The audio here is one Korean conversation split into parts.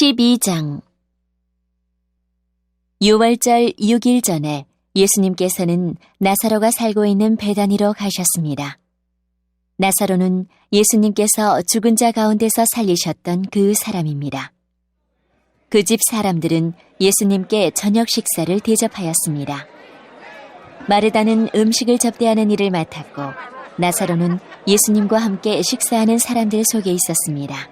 12장. 유월절 6일 전에 예수님께서는 나사로가 살고 있는 베다니로 가셨습니다. 나사로는 예수님께서 죽은 자 가운데서 살리셨던 그 사람입니다. 그 집 사람들은 예수님께 저녁 식사를 대접하였습니다. 마르다는 음식을 접대하는 일을 맡았고, 나사로는 예수님과 함께 식사하는 사람들 속에 있었습니다.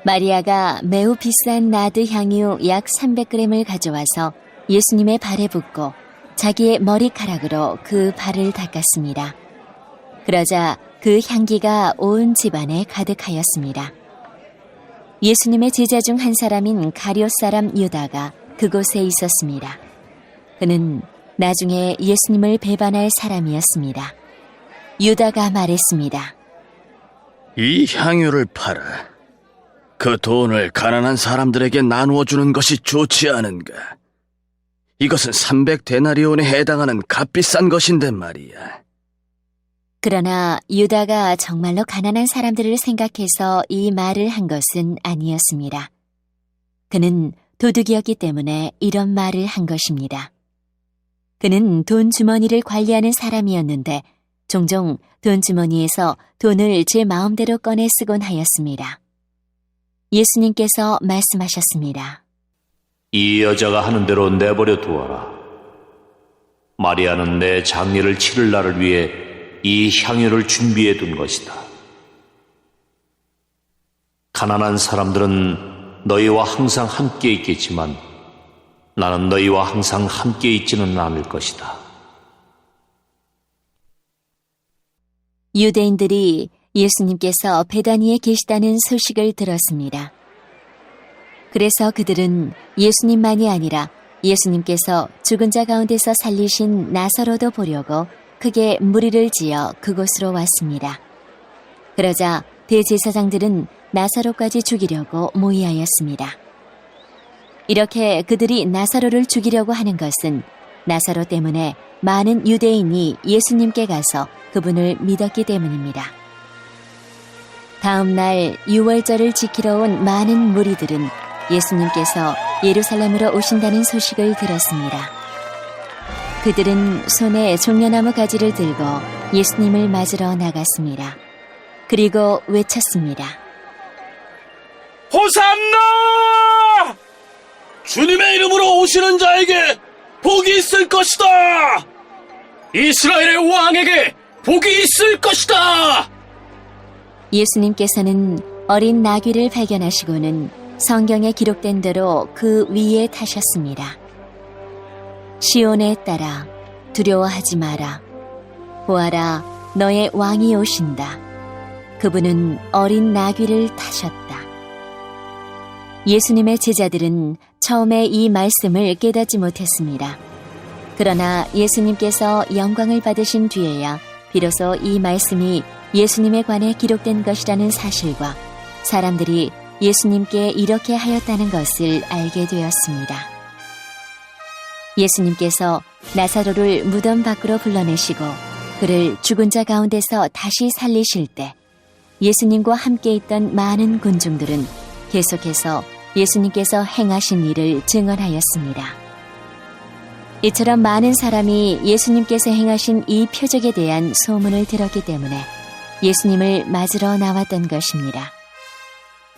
마리아가 매우 비싼 나드 향유 약 300g을 가져와서 예수님의 발에 붓고 자기의 머리카락으로 그 발을 닦았습니다. 그러자 그 향기가 온 집안에 가득하였습니다. 예수님의 제자 중 한 사람인 가룟 사람 유다가 그곳에 있었습니다. 그는 나중에 예수님을 배반할 사람이었습니다. 유다가 말했습니다. 이 향유를 팔아 그 돈을 가난한 사람들에게 나누어 주는 것이 좋지 않은가? 이것은 300데나리온에 해당하는 값비싼 것인데 말이야. 그러나 유다가 정말로 가난한 사람들을 생각해서 이 말을 한 것은 아니었습니다. 그는 도둑이었기 때문에 이런 말을 한 것입니다. 그는 돈 주머니를 관리하는 사람이었는데 종종 돈 주머니에서 돈을 제 마음대로 꺼내 쓰곤 하였습니다. 예수님께서 말씀하셨습니다. 이 여자가 하는 대로 내버려 두어라. 마리아는 내 장례를 치를 날을 위해 이 향유를 준비해 둔 것이다. 가난한 사람들은 너희와 항상 함께 있겠지만 나는 너희와 항상 함께 있지는 않을 것이다. 유대인들이 예수님께서 베다니에 계시다는 소식을 들었습니다. 그래서 그들은 예수님만이 아니라 예수님께서 죽은 자 가운데서 살리신 나사로도 보려고 크게 무리를 지어 그곳으로 왔습니다. 그러자 대제사장들은 나사로까지 죽이려고 모의하였습니다. 이렇게 그들이 나사로를 죽이려고 하는 것은 나사로 때문에 많은 유대인이 예수님께 가서 그분을 믿었기 때문입니다. 다음 날 유월절을 지키러 온 많은 무리들은 예수님께서 예루살렘으로 오신다는 소식을 들었습니다. 그들은 손에 종려나무 가지를 들고 예수님을 맞으러 나갔습니다. 그리고 외쳤습니다. 호산나! 주님의 이름으로 오시는 자에게 복이 있을 것이다! 이스라엘의 왕에게 복이 있을 것이다! 예수님께서는 어린 나귀를 발견하시고는 성경에 기록된 대로 그 위에 타셨습니다. 시온에 따라 두려워하지 마라. 보아라, 너의 왕이 오신다. 그분은 어린 나귀를 타셨다. 예수님의 제자들은 처음에 이 말씀을 깨닫지 못했습니다. 그러나 예수님께서 영광을 받으신 뒤에야 비로소 이 말씀이 예수님에 관해 기록된 것이라는 사실과 사람들이 예수님께 이렇게 하였다는 것을 알게 되었습니다. 예수님께서 나사로를 무덤 밖으로 불러내시고 그를 죽은 자 가운데서 다시 살리실 때 예수님과 함께 있던 많은 군중들은 계속해서 예수님께서 행하신 일을 증언하였습니다. 이처럼 많은 사람이 예수님께서 행하신 이 표적에 대한 소문을 들었기 때문에 예수님을 맞으러 나왔던 것입니다.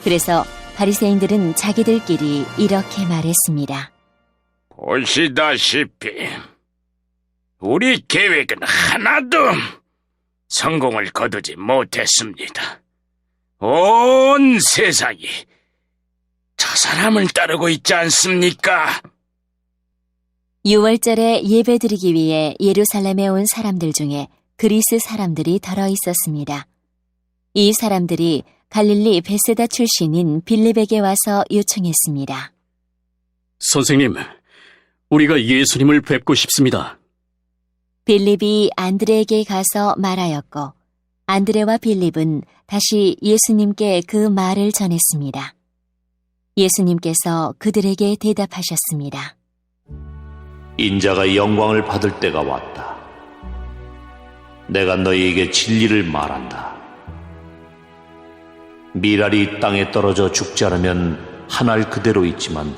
그래서 바리새인들은 자기들끼리 이렇게 말했습니다. 보시다시피 우리 계획은 하나도 성공을 거두지 못했습니다. 온 세상이 저 사람을 따르고 있지 않습니까? 유월절에 예배드리기 위해 예루살렘에 온 사람들 중에 그리스 사람들이 덜어 있었습니다. 이 사람들이 갈릴리 베세다 출신인 빌립에게 와서 요청했습니다. 선생님, 우리가 예수님을 뵙고 싶습니다. 빌립이 안드레에게 가서 말하였고 안드레와 빌립은 다시 예수님께 그 말을 전했습니다. 예수님께서 그들에게 대답하셨습니다. 인자가 영광을 받을 때가 왔다. 내가 너희에게 진리를 말한다. 미랄이 땅에 떨어져 죽지 않으면 한 알 그대로 있지만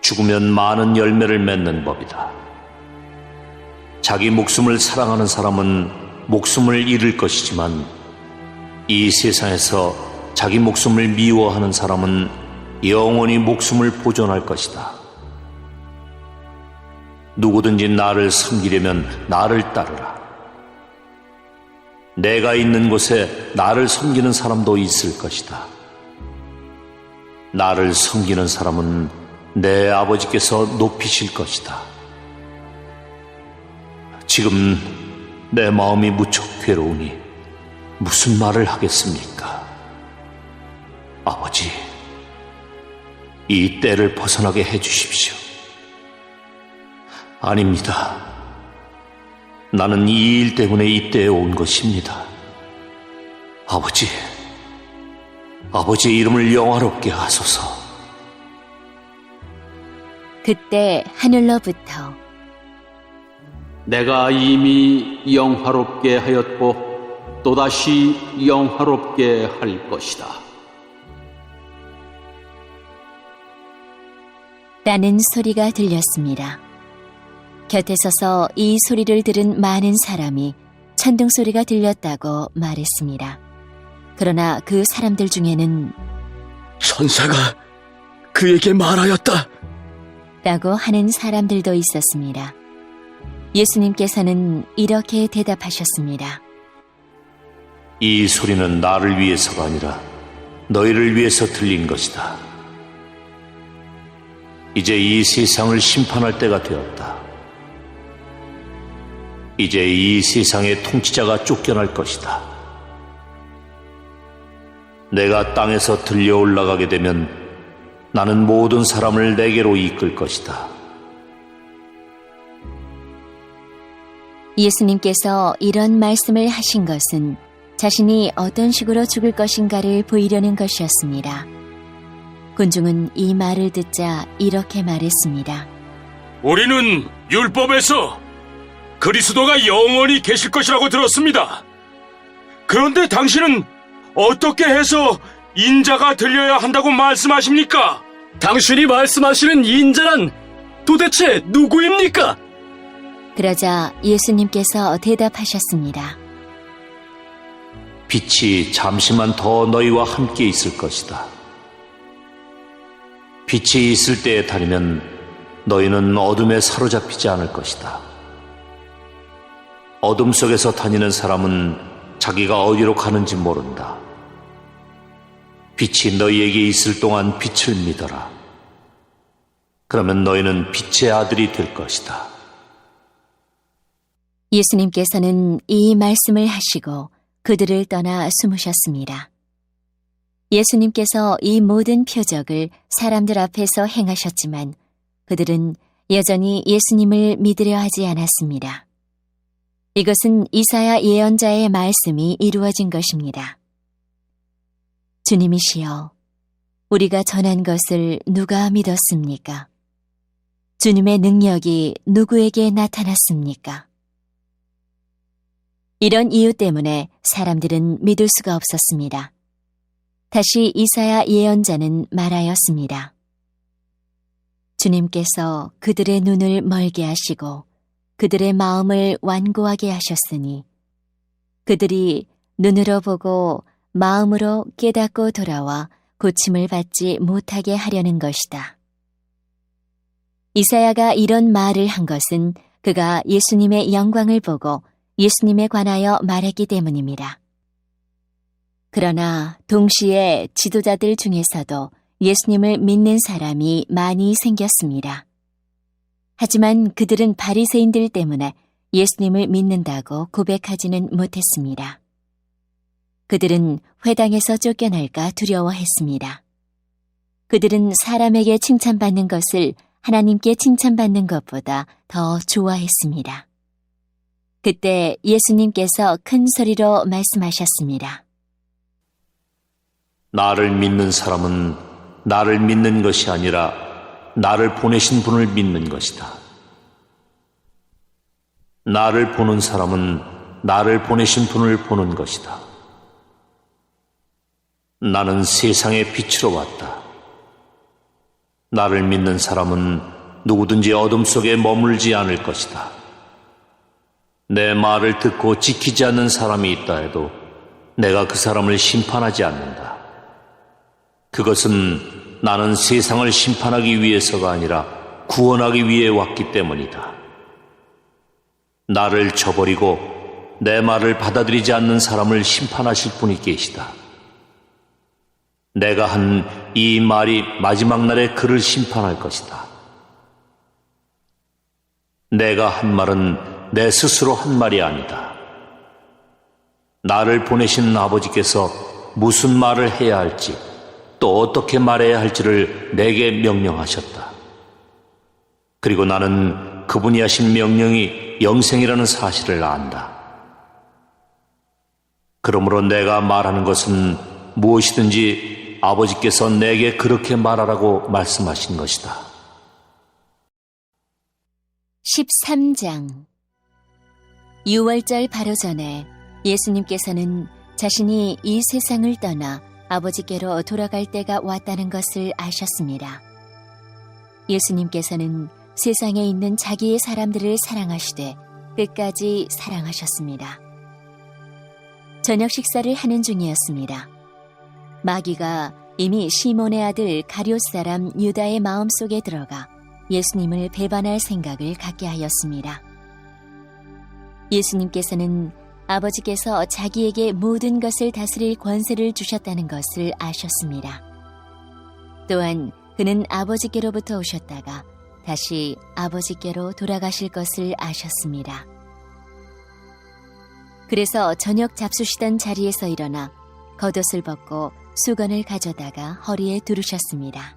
죽으면 많은 열매를 맺는 법이다. 자기 목숨을 사랑하는 사람은 목숨을 잃을 것이지만 이 세상에서 자기 목숨을 미워하는 사람은 영원히 목숨을 보존할 것이다. 누구든지 나를 섬기려면 나를 따르라. 내가 있는 곳에 나를 섬기는 사람도 있을 것이다. 나를 섬기는 사람은 내 아버지께서 높이실 것이다. 지금 내 마음이 무척 괴로우니 무슨 말을 하겠습니까? 아버지, 이 때를 벗어나게 해주십시오. 아닙니다. 나는 이 일 때문에 이 때에 온 것입니다. 아버지의 이름을 영화롭게 하소서. 그때 하늘로부터 내가 이미 영화롭게 하였고 또다시 영화롭게 할 것이다. 라는 소리가 들렸습니다. 곁에 서서 이 소리를 들은 많은 사람이 천둥 소리가 들렸다고 말했습니다. 그러나 그 사람들 중에는 천사가 그에게 말하였다. 라고 하는 사람들도 있었습니다. 예수님께서는 이렇게 대답하셨습니다. 이 소리는 나를 위해서가 아니라 너희를 위해서 들린 것이다. 이제 이 세상을 심판할 때가 되었다. 이제 이 세상의 통치자가 쫓겨날 것이다. 내가 땅에서 들려 올라가게 되면 나는 모든 사람을 내게로 이끌 것이다. 예수님께서 이런 말씀을 하신 것은 자신이 어떤 식으로 죽을 것인가를 보이려는 것이었습니다. 군중은 이 말을 듣자 이렇게 말했습니다. 우리는 율법에서 그리스도가 영원히 계실 것이라고 들었습니다. 그런데 당신은 어떻게 해서 인자가 들려야 한다고 말씀하십니까? 당신이 말씀하시는 인자란 도대체 누구입니까? 그러자 예수님께서 대답하셨습니다. 빛이 잠시만 더 너희와 함께 있을 것이다. 빛이 있을 때에 다니면 너희는 어둠에 사로잡히지 않을 것이다. 어둠 속에서 다니는 사람은 자기가 어디로 가는지 모른다. 빛이 너희에게 있을 동안 빛을 믿어라. 그러면 너희는 빛의 아들이 될 것이다. 예수님께서는 이 말씀을 하시고 그들을 떠나 숨으셨습니다. 예수님께서 이 모든 표적을 사람들 앞에서 행하셨지만 그들은 여전히 예수님을 믿으려 하지 않았습니다. 이것은 이사야 예언자의 말씀이 이루어진 것입니다. 주님이시여, 우리가 전한 것을 누가 믿었습니까? 주님의 능력이 누구에게 나타났습니까? 이런 이유 때문에 사람들은 믿을 수가 없었습니다. 다시 이사야 예언자는 말하였습니다. 주님께서 그들의 눈을 멀게 하시고 그들의 마음을 완고하게 하셨으니 그들이 눈으로 보고 마음으로 깨닫고 돌아와 고침을 받지 못하게 하려는 것이다. 이사야가 이런 말을 한 것은 그가 예수님의 영광을 보고 예수님에 관하여 말했기 때문입니다. 그러나 동시에 지도자들 중에서도 예수님을 믿는 사람이 많이 생겼습니다. 하지만 그들은 바리새인들 때문에 예수님을 믿는다고 고백하지는 못했습니다. 그들은 회당에서 쫓겨날까 두려워했습니다. 그들은 사람에게 칭찬받는 것을 하나님께 칭찬받는 것보다 더 좋아했습니다. 그때 예수님께서 큰 소리로 말씀하셨습니다. 나를 믿는 사람은 나를 믿는 것이 아니라 나를 보내신 분을 믿는 것이다. 나를 보는 사람은 나를 보내신 분을 보는 것이다. 나는 세상의 빛으로 왔다. 나를 믿는 사람은 누구든지 어둠 속에 머물지 않을 것이다. 내 말을 듣고 지키지 않는 사람이 있다 해도 내가 그 사람을 심판하지 않는다. 그것은 나는 세상을 심판하기 위해서가 아니라 구원하기 위해 왔기 때문이다. 나를 저버리고 내 말을 받아들이지 않는 사람을 심판하실 분이 계시다. 내가 한 이 말이 마지막 날에 그를 심판할 것이다. 내가 한 말은 내 스스로 한 말이 아니다. 나를 보내신 아버지께서 무슨 말을 해야 할지 또 어떻게 말해야 할지를 내게 명령하셨다. 그리고 나는 그분이 하신 명령이 영생이라는 사실을 안다. 그러므로 내가 말하는 것은 무엇이든지 아버지께서 내게 그렇게 말하라고 말씀하신 것이다. 13장. 유월절 바로 전에 예수님께서는 자신이 이 세상을 떠나 아버지께로 돌아갈 때가 왔다는 것을 아셨습니다. 예수님께서는 세상에 있는 자기의 사람들을 사랑하시되 끝까지 사랑하셨습니다. 저녁 식사를 하는 중이었습니다. 마귀가 이미 시몬의 아들 가룟 사람 유다의 마음속에 들어가 예수님을 배반할 생각을 갖게 하였습니다. 예수님께서는 아버지께서 자기에게 모든 것을 다스릴 권세를 주셨다는 것을 아셨습니다. 또한 그는 아버지께로부터 오셨다가 다시 아버지께로 돌아가실 것을 아셨습니다. 그래서 저녁 잡수시던 자리에서 일어나 겉옷을 벗고 수건을 가져다가 허리에 두르셨습니다.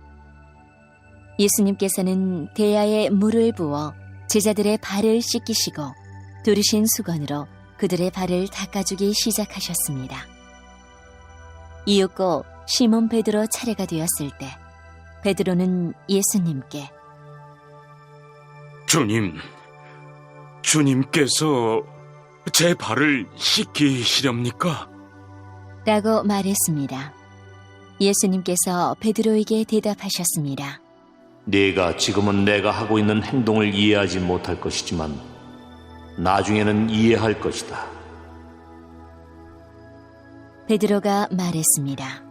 예수님께서는 대야에 물을 부어 제자들의 발을 씻기시고 두르신 수건으로 그들의 발을 닦아주기 시작하셨습니다. 이윽고 시몬 베드로 차례가 되었을 때 베드로는 예수님께 주님께서 제 발을 씻기시렵니까? 라고 말했습니다. 예수님께서 베드로에게 대답하셨습니다. 네가 지금은 내가 하고 있는 행동을 이해하지 못할 것이지만 나중에는 이해할 것이다. 베드로가 말했습니다.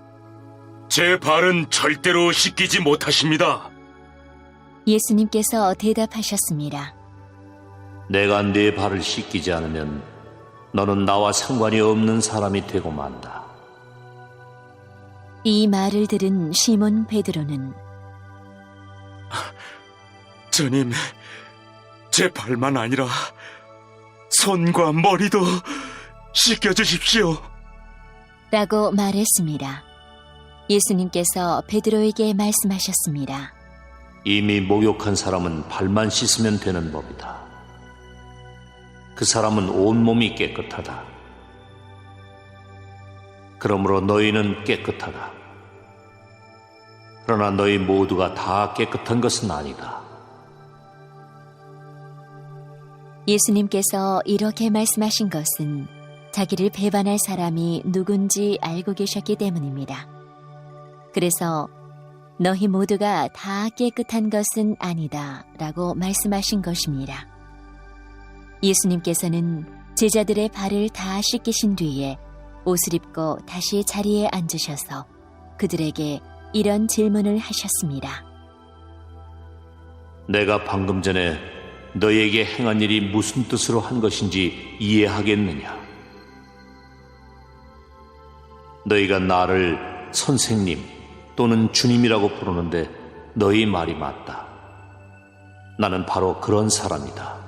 제 발은 절대로 씻기지 못하십니다. 예수님께서 대답하셨습니다. 내가 네 발을 씻기지 않으면 너는 나와 상관이 없는 사람이 되고 만다. 이 말을 들은 시몬 베드로는 주님, 제 발만 아니라 손과 머리도 씻겨주십시오. 라고 말했습니다. 예수님께서 베드로에게 말씀하셨습니다. 이미 목욕한 사람은 발만 씻으면 되는 법이다. 그 사람은 온몸이 깨끗하다. 그러므로 너희는 깨끗하다. 그러나 너희 모두가 다 깨끗한 것은 아니다. 예수님께서 이렇게 말씀하신 것은 자기를 배반할 사람이 누군지 알고 계셨기 때문입니다. 그래서 너희 모두가 다 깨끗한 것은 아니다 라고 말씀하신 것입니다. 예수님께서는 제자들의 발을 다 씻기신 뒤에 옷을 입고 다시 자리에 앉으셔서 그들에게 이런 질문을 하셨습니다. 내가 방금 전에 너희에게 행한 일이 무슨 뜻으로 한 것인지 이해하겠느냐? 너희가 나를 선생님 또는 주님이라고 부르는데 너희 말이 맞다. 나는 바로 그런 사람이다.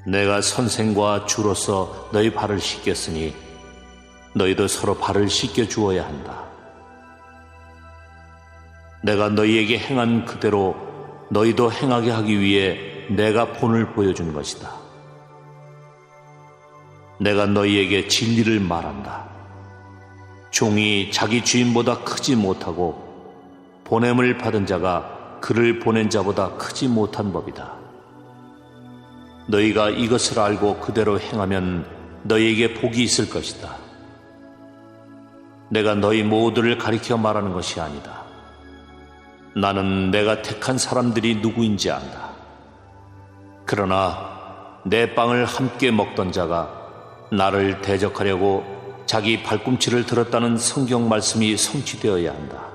내가 선생과 주로서 너희 발을 씻겼으니 너희도 서로 발을 씻겨 주어야 한다. 내가 너희에게 행한 그대로 너희도 행하게 하기 위해 내가 본을 보여준 것이다. 내가 너희에게 진리를 말한다. 종이 자기 주인보다 크지 못하고 보냄을 받은 자가 그를 보낸 자보다 크지 못한 법이다. 너희가 이것을 알고 그대로 행하면 너희에게 복이 있을 것이다. 내가 너희 모두를 가리켜 말하는 것이 아니다. 나는 내가 택한 사람들이 누구인지 안다. 그러나 내 빵을 함께 먹던 자가 나를 대적하려고 자기 발꿈치를 들었다는 성경 말씀이 성취되어야 한다.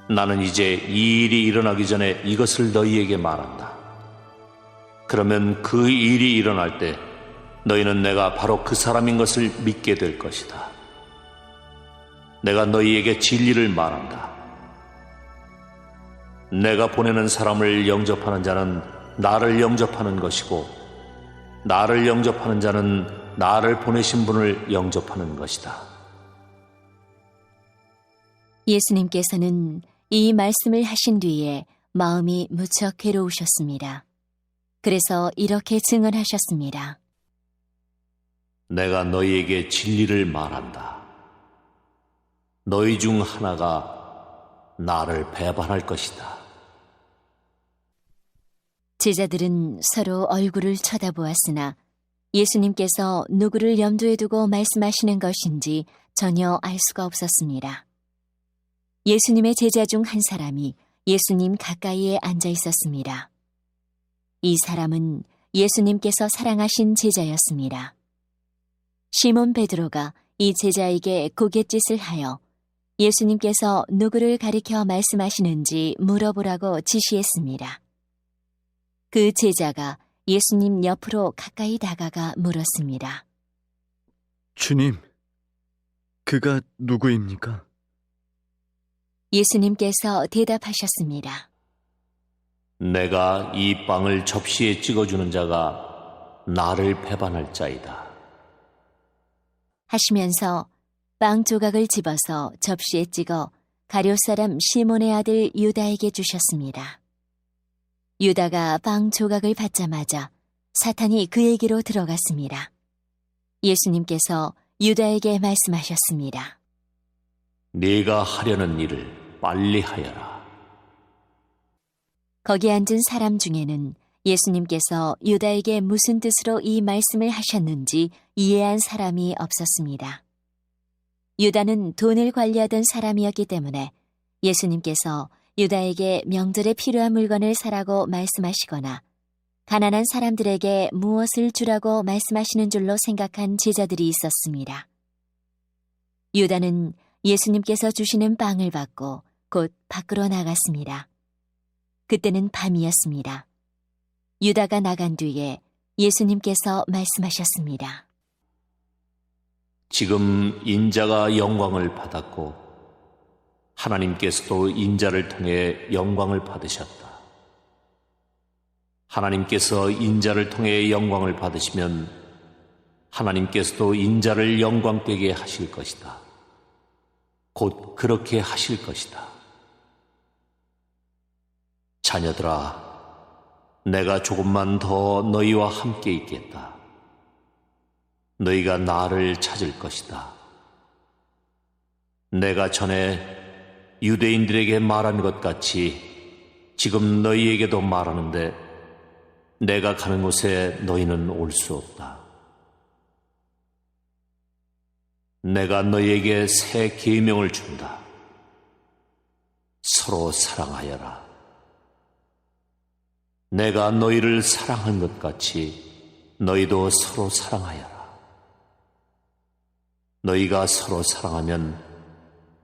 나는 이제 이 일이 일어나기 전에 이것을 너희에게 말한다. 그러면 그 일이 일어날 때 너희는 내가 바로 그 사람인 것을 믿게 될 것이다. 내가 너희에게 진리를 말한다. 내가 보내는 사람을 영접하는 자는 나를 영접하는 것이고 나를 영접하는 자는 나를 보내신 분을 영접하는 것이다. 예수님께서는 이 말씀을 하신 뒤에 마음이 무척 괴로우셨습니다. 그래서 이렇게 증언하셨습니다. 내가 너희에게 진리를 말한다. 너희 중 하나가 나를 배반할 것이다. 제자들은 서로 얼굴을 쳐다보았으나 예수님께서 누구를 염두에 두고 말씀하시는 것인지 전혀 알 수가 없었습니다. 예수님의 제자 중 한 사람이 예수님 가까이에 앉아 있었습니다. 이 사람은 예수님께서 사랑하신 제자였습니다. 시몬 베드로가 이 제자에게 고갯짓을 하여 예수님께서 누구를 가리켜 말씀하시는지 물어보라고 지시했습니다. 그 제자가 예수님 옆으로 가까이 다가가 물었습니다. 주님, 그가 누구입니까? 예수님께서 대답하셨습니다. 내가 이 빵을 접시에 찍어주는 자가 나를 배반할 자이다. 하시면서 빵 조각을 집어서 접시에 찍어 가룟 사람 시몬의 아들 유다에게 주셨습니다. 유다가 빵 조각을 받자마자 사탄이 그에게로 들어갔습니다. 예수님께서 유다에게 말씀하셨습니다. 네가 하려는 일을 빨리 하여라. 거기 앉은 사람 중에는 예수님께서 유다에게 무슨 뜻으로 이 말씀을 하셨는지 이해한 사람이 없었습니다. 유다는 돈을 관리하던 사람이었기 때문에 예수님께서 유다에게 명절에 필요한 물건을 사라고 말씀하시거나 가난한 사람들에게 무엇을 주라고 말씀하시는 줄로 생각한 제자들이 있었습니다. 유다는 예수님께서 주시는 빵을 받고 곧 밖으로 나갔습니다. 그때는 밤이었습니다. 유다가 나간 뒤에 예수님께서 말씀하셨습니다. 지금 인자가 영광을 받았고 하나님께서도 인자를 통해 영광을 받으셨다. 하나님께서 인자를 통해 영광을 받으시면 하나님께서도 인자를 영광되게 하실 것이다. 곧 그렇게 하실 것이다. 자녀들아, 내가 조금만 더 너희와 함께 있겠다. 너희가 나를 찾을 것이다. 내가 전에 유대인들에게 말한 것 같이 지금 너희에게도 말하는데 내가 가는 곳에 너희는 올 수 없다. 내가 너희에게 새 계명을 준다. 서로 사랑하여라. 내가 너희를 사랑한 것 같이 너희도 서로 사랑하여라. 너희가 서로 사랑하면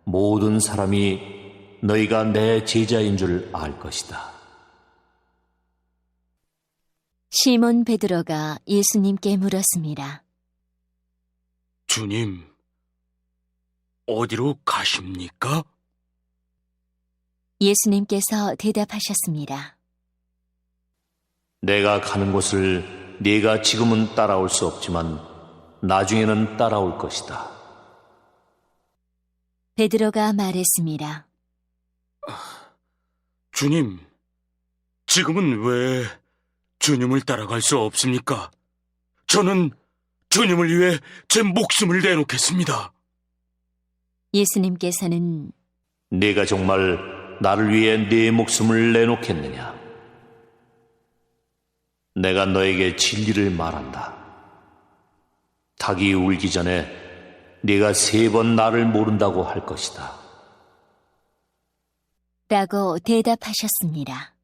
모든 사람이 너희가 내 제자인 줄 알 것이다. 시몬 베드로가 예수님께 물었습니다. 주님, 어디로 가십니까? 예수님께서 대답하셨습니다. 내가 가는 곳을 네가 지금은 따라올 수 없지만 나중에는 따라올 것이다. 베드로가 말했습니다. 주님, 지금은 왜 주님을 따라갈 수 없습니까? 저는 주님을 위해 제 목숨을 내놓겠습니다. 예수님께서는 네가 정말 나를 위해 네 목숨을 내놓겠느냐? 내가 너에게 진리를 말한다. 닭이 울기 전에 네가 3번 나를 모른다고 할 것이다. 라고 대답하셨습니다.